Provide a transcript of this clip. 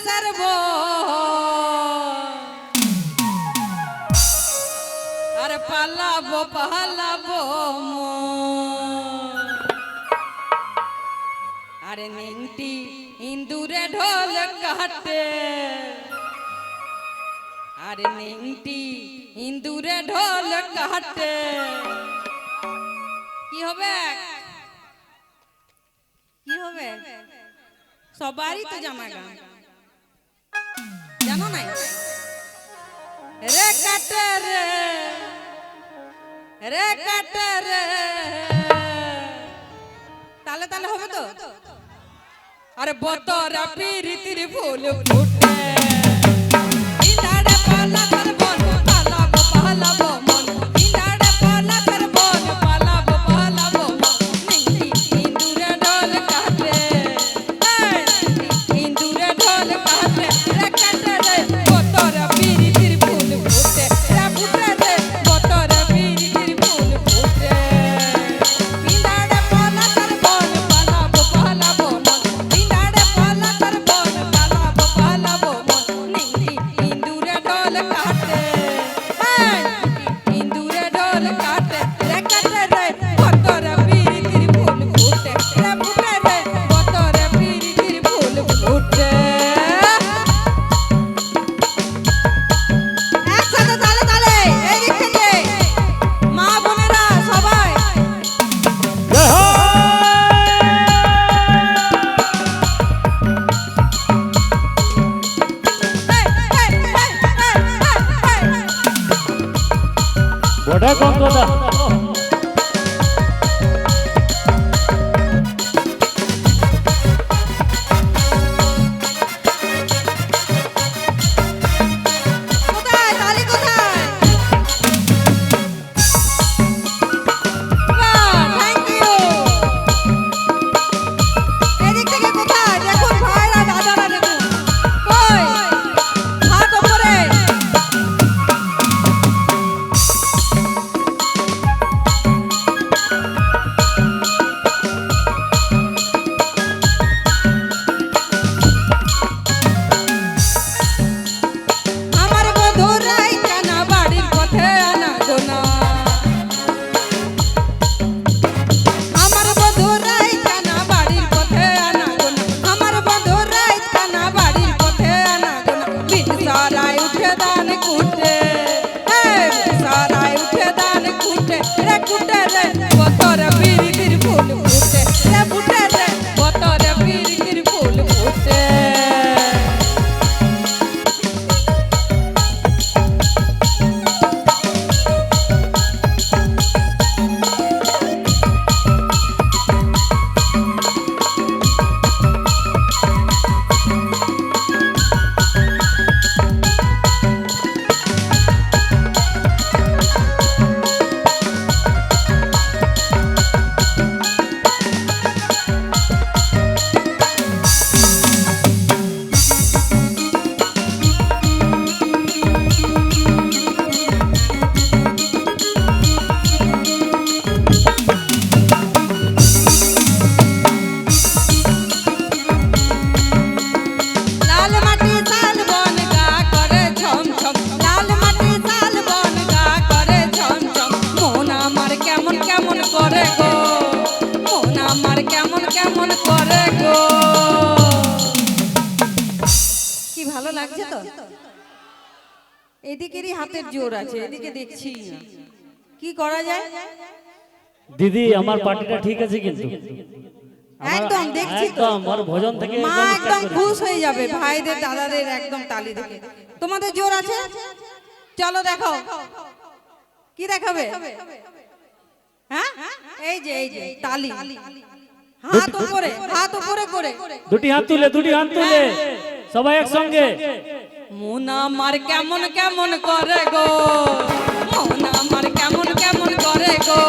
সারবো আর পালাবো পালাবো আরে নিংটি ইন্দুরে ঢোল কাটে আরে নিংটি ইন্দুরে ঢোল কাটে কি হবে কি হবে সবারই তো জানা গান জানো না রে কাটে রে কাটে রে তালে তালে হবে তো আরে বতরা পিরিতির ফুল ফুটে ইনাড়ে পালা কর বন পালাবো পালাবো মন ইনাড়ে পালা কর বন পালাবো পালাবো মন নিংটি ইন্দুরে ঢোল কাটে ইন্দুরে ঢোল কাটে রে কাটে রে বতরা পিরিতির ফুল ফুটে রে ফুটে রে বতরা পিরিতির ফুল ফুটে ইনাড়ে পালা কর বন পালাবো পালাবো মন ইনাড়ে পালা কর বন পালাবো পালাবো মন নিংটি ইন্দুরে ঢোল কাটে ইন্দুরে ঢোল কাটে রে কাটে রে বতরা পিরিতির ফুল ফুটে রে ফুটে রে বতরা পিরিতির ফুল ফুটে একসাথে তালে তালে এই দিক থেকে মা বোনেরা সবাই বড় কম কথা কোথায় তালি কোথায় থ্যাংক ইউ এদিক থেকে কোথায় দেখুন ভাইরা দাদারা দেখুন কই হাত উপরে আমার বধুরাই কানা বাড়ির পথে আনা গোনা আমার বধুরাই কানা বাড়ির পথে আনা গোনা আমার বধুরাই কানা বাড়ির পথে আনা গোনা বিন সারায় উঠে দান কুটে সারায় উঠে দান কুটে রে কুটে রে বতর পিরিতির ফুল ফুটে রে ফুটে রে বতর পিরিতির ফুল ফুটে লাল মাটি শাল বন গা করে ঝম ঝম লাল মাটি শাল বন গা করে ঝম ঝম মন আমার কেমন কেমন করে গো মন আমার কেমন কেমন করে গো কি ভালো লাগছে তো এদিকেরই হাতের জোর আছে এদিকে দেখছি না কি করা যায় দিদি আমার পার্টিটা ঠিক আছে কিন্তু একদম দেখছি তো একদম আর ভোজন থেকে মা একদম খুশ হয়ে যাবে ভাইদের দাদাদের একদম তালি দেখে তোমাদের জোর আছে চলো দেখো কি দেখাবে হ্যাঁ এই যে তালি হাত উপরে করে দুটি হাত তুলে সবাই একসঙ্গে মন আমার কেমন কেমন করে গো মন আমার কেমন কেমন করে গো